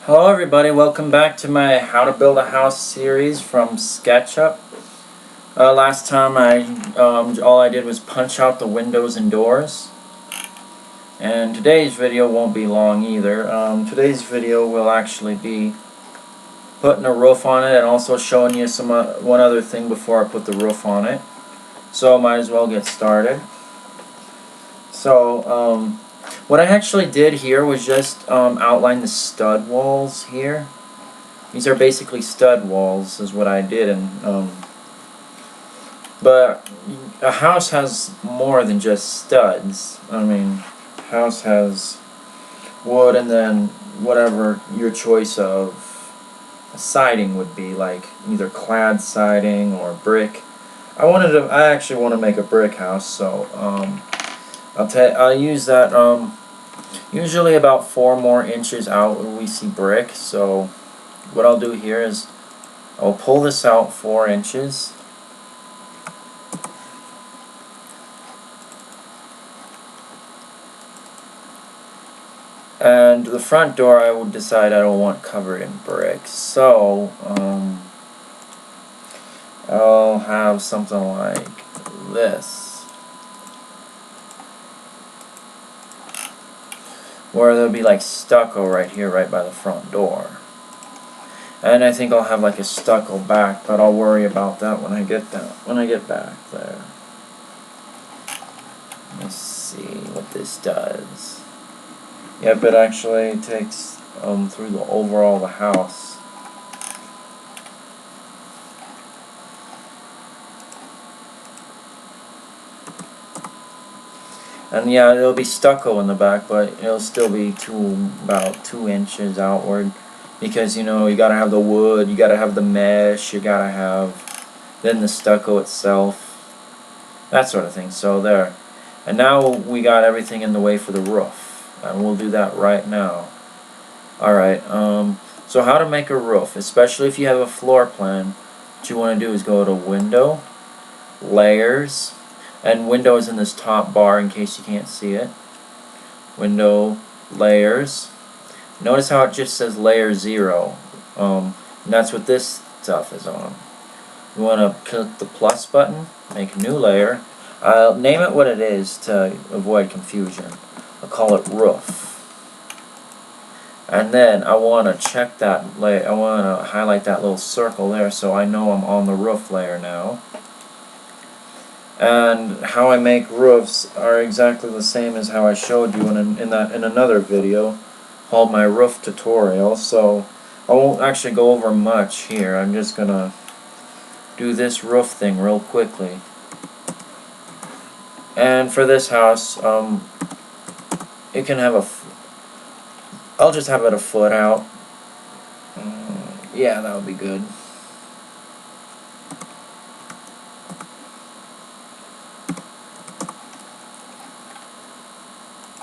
Hello everybody, welcome back to my How to Build a House series from Sketchup. Last time all I did was punch out the windows and doors. And today's video won't be long either. Today's video will actually be putting a roof on it and also showing you one other thing before I put the roof on it. So I might as well get started. So, what I actually did here was just outline the stud walls here. These are basically stud walls is what I did, and but a house has more than just studs. I mean, a house has wood and then whatever your choice of siding would be, like either clad siding or brick. I actually want to make a brick house, so I'll use that usually about 4 more inches out when we see brick. So what I'll do here is I'll pull this out 4 inches, and the front door I will decide I don't want covered in brick, so I'll have something like this, where there'll be like stucco right here, right by the front door. And I think I'll have like a stucco back, but I'll worry about that when I get back there. Let's see what this does. Yep, it actually takes through the overall the house. And yeah, it'll be stucco in the back, but it'll still be about 2 inches outward. Because, you know, you gotta have the wood, you gotta have the mesh, you gotta have then the stucco itself, that sort of thing. So there. And now we got everything in the way for the roof, and we'll do that right now. Alright, so how to make a roof, especially if you have a floor plan, what you want to do is go to Window, Layers, and Window is in this top bar in case you can't see it. Window, Layers. Notice how it just says layer 0, and that's what this stuff is on. You want to click the plus button, make a new layer. I'll name it what it is to avoid confusion. I'll call it roof. And then I want to check that layer. I want to highlight that little circle there so I know I'm on the roof layer now. And how I make roofs are exactly the same as how I showed you in another video called my roof tutorial, so I won't actually go over much here. I'm just gonna do this roof thing real quickly. And for this house, it can have I'll just have it a foot out. Yeah, that would be good.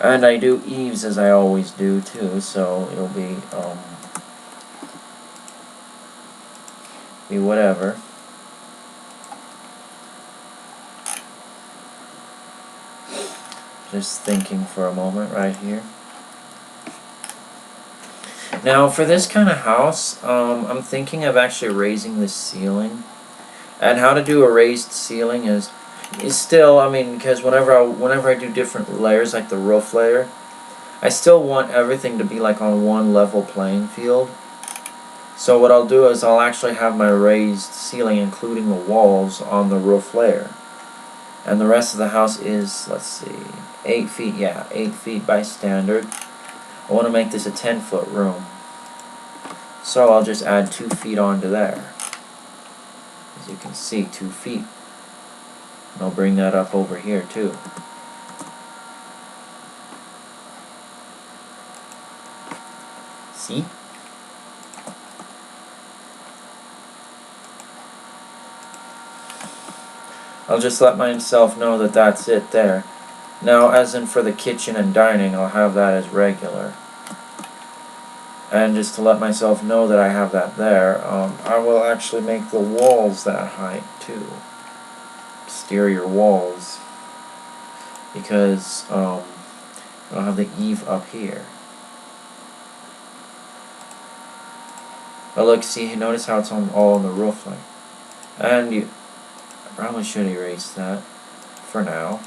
And I do eaves as I always do too, so it'll be whatever. Just thinking for a moment right here. Now for this kind of house, I'm thinking of actually raising the ceiling. And how to do a raised ceiling is still, I mean, because whenever I do different layers, like the roof layer, I still want everything to be like on one level playing field. So what I'll do is I'll actually have my raised ceiling, including the walls, on the roof layer. And the rest of the house is, let's see, 8 feet, yeah, 8 feet by standard. I want to make this a 10-foot room. So I'll just add 2 feet onto there. As you can see, 2 feet. And I'll bring that up over here too. See? I'll just let myself know that that's it there. Now, as in for the kitchen and dining, I'll have that as regular. And just to let myself know that I have that there, I will actually make the walls that height too. Exterior walls. Because I'll have the eave up here. But look, see, notice how it's all on the roof, like, and I probably should erase that for now.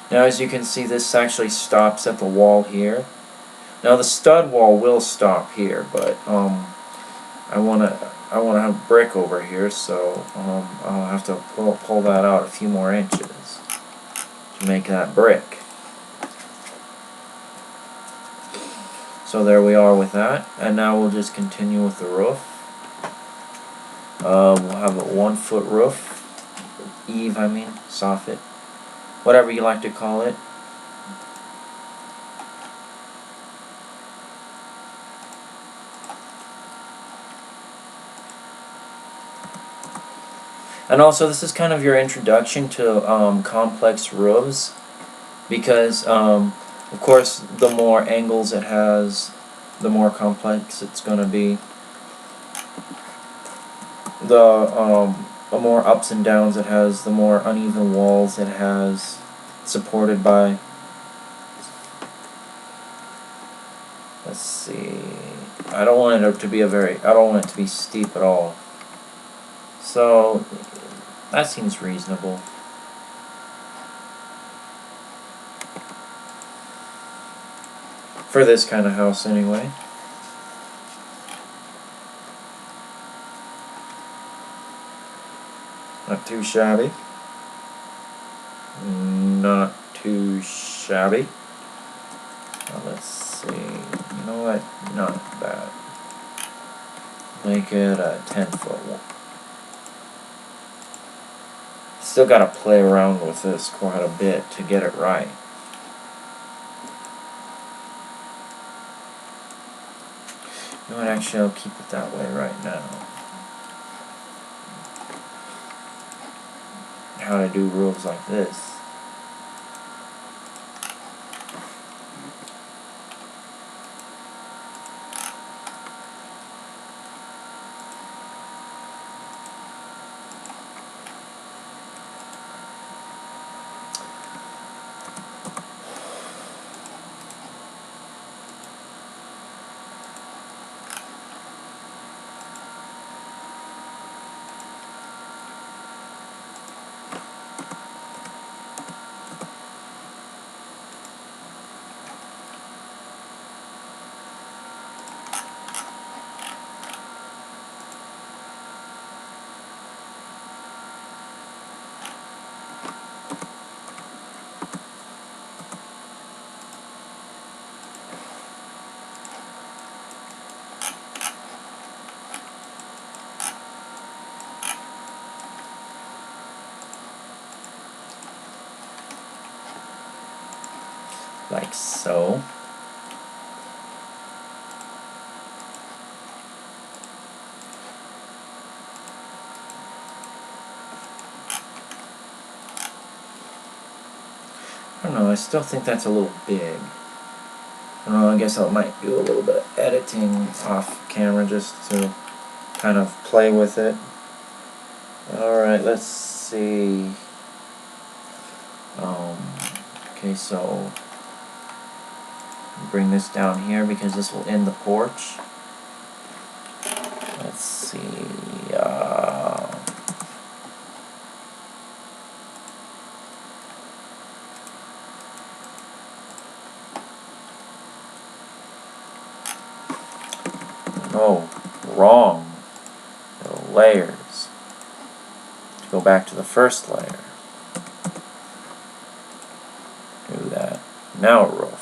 Now, as you can see, this actually stops at the wall here. Now, the stud wall will stop here, but I wanna have brick over here, so I'll have to pull that out a few more inches to make that brick. So there we are with that, and now we'll just continue with the roof. We'll have a 1 foot roof, eave, I mean, soffit, whatever you like to call it. And also, this is kind of your introduction to complex roofs, because of course, the more angles it has, the more complex it's going to be. The more ups and downs it has, the more uneven walls it has, supported by. Let's see. I don't want it to be I don't want it to be steep at all. So that seems reasonable. For this kind of house, anyway. Not too shabby. Not too shabby. Now let's see. You know what? Not bad. Make it a 10-foot one. Still got to play around with this quite a bit to get it right. You know what? Actually, I'll keep it that way right now. How to do roofs like this. Like so. I don't know, I still think that's a little big. I don't know, I guess I might do a little bit of editing off camera just to kind of play with it. Alright, let's see. Okay, so bring this down here because this will end the porch. Let's see. No, wrong. The layers. Go back to the first layer. Do that. Now a roof.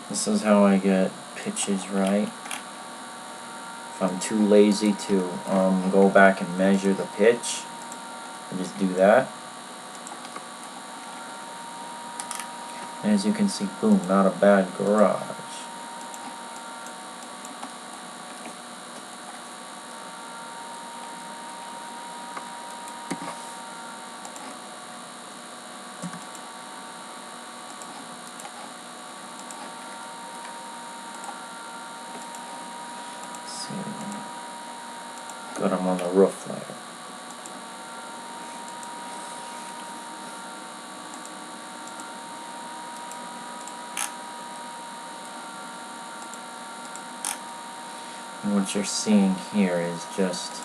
This is how I get pitches right. If I'm too lazy to go back and measure the pitch, I just do that. And as you can see, boom, not a bad garage. Let's see. Got them on the roof layer. And what you're seeing here is just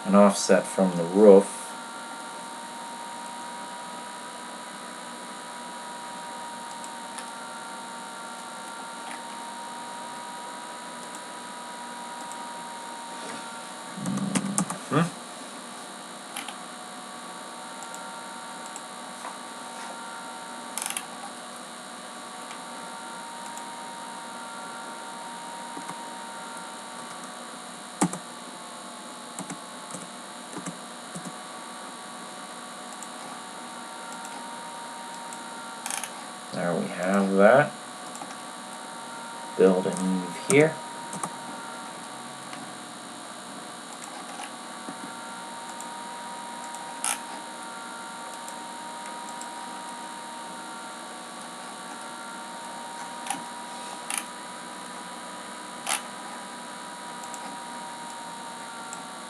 an offset from the roof. There we have that. Build an eave here.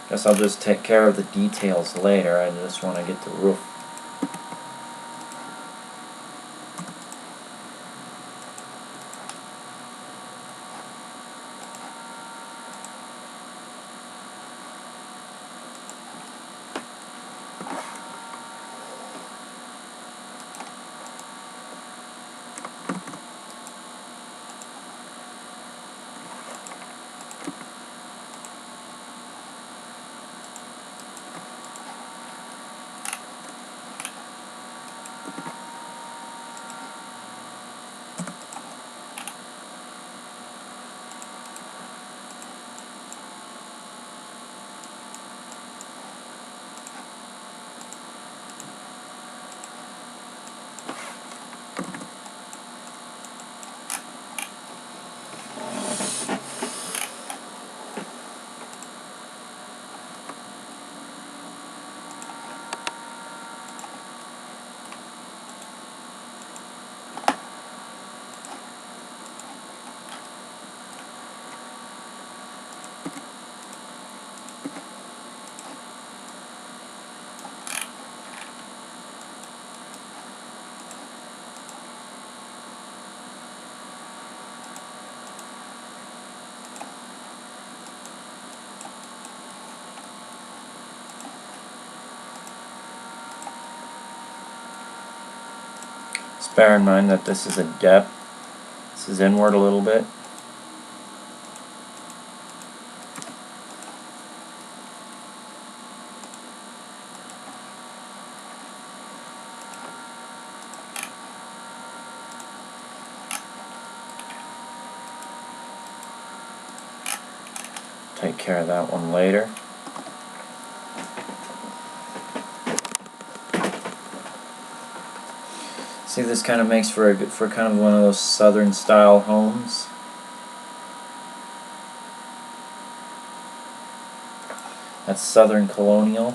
Guess I'll just take care of the details later. I just want to get the roof. Just bear in mind that this is a depth. This is inward a little bit. Take care of that one later. See, this kind of makes for kind of one of those southern style homes. That's Southern Colonial.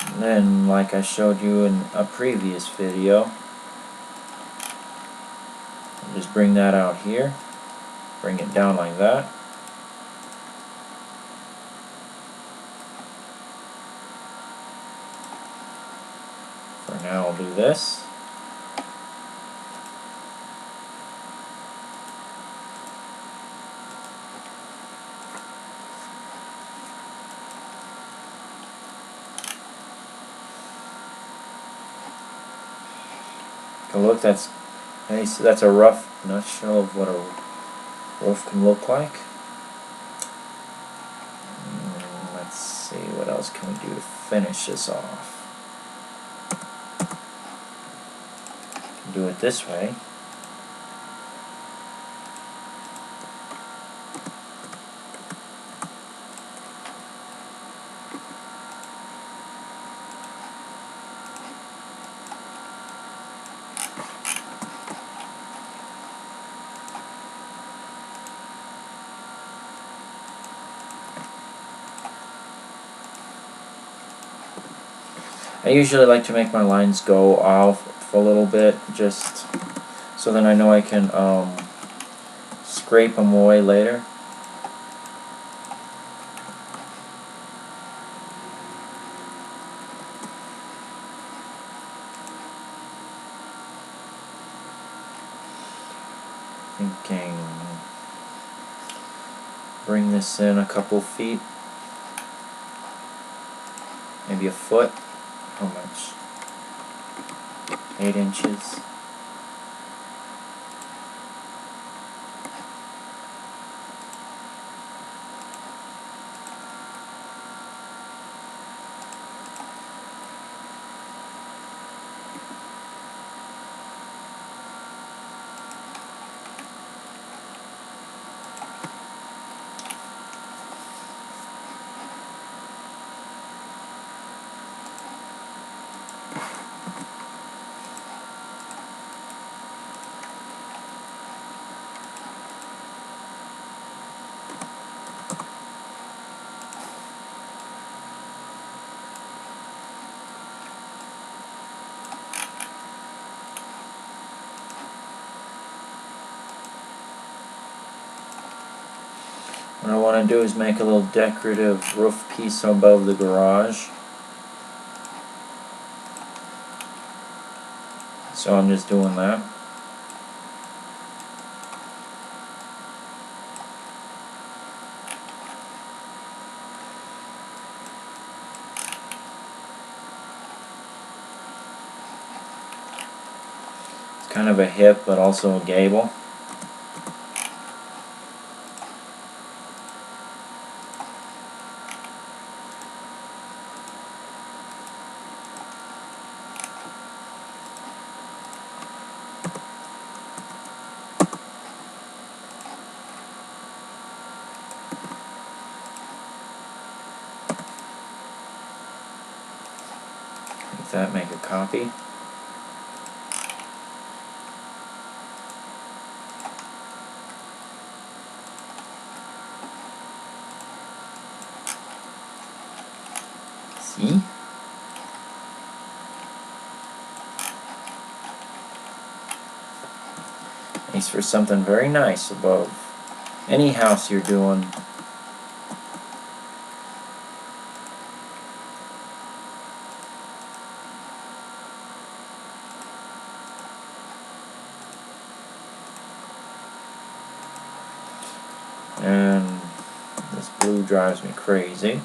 And then, like I showed you in a previous video, just bring that out here, bring it down like that. For now, I'll do this. Look, that's a rough nutshell of what a roof can look like. Let's see, what else can we do to finish this off? Do it this way. I usually like to make my lines go off for a little bit, just so then I know I can scrape them away later. Thinking, bring this in a couple feet, maybe a foot. How much? 8 inches. What I want to do is make a little decorative roof piece above the garage. So I'm just doing that. It's kind of a hip, but also a gable. That, make a copy. See? Makes for something very nice above any house you're doing. And this blue drives me crazy.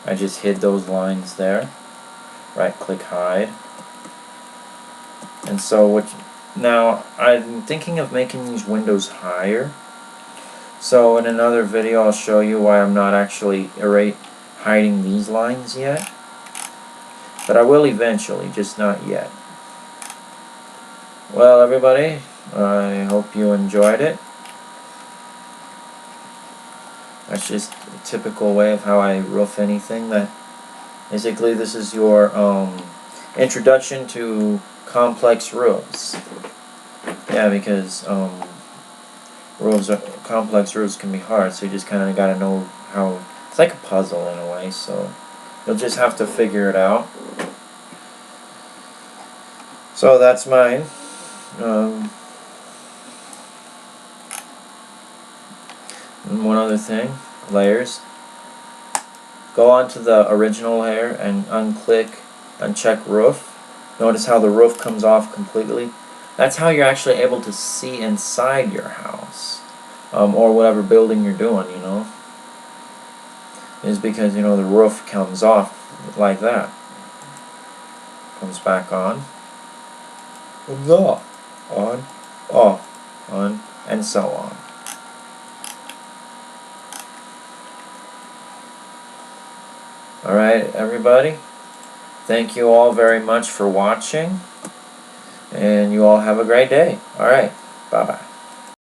I just hid those lines there. Right click hide. And so now I'm thinking of making these windows higher. So in another video I'll show you why I'm not actually hiding these lines yet. But I will eventually, just not yet. Well, everybody, I hope you enjoyed it. That's just a typical way of how I roof anything. That basically this is your introduction to complex roofs. Yeah, because complex roofs can be hard, so you just kind of got to know how. It's like a puzzle in a way, so you'll just have to figure it out. So that's mine. And one other thing, layers. Go onto the original layer and uncheck roof. Notice how the roof comes off completely. That's how you're actually able to see inside your house, or whatever building you're doing, you know. is because, you know, the roof comes off like that. Comes back on. Comes off. On, and so on. Alright, everybody. Thank you all very much for watching. And you all have a great day. Alright, bye-bye.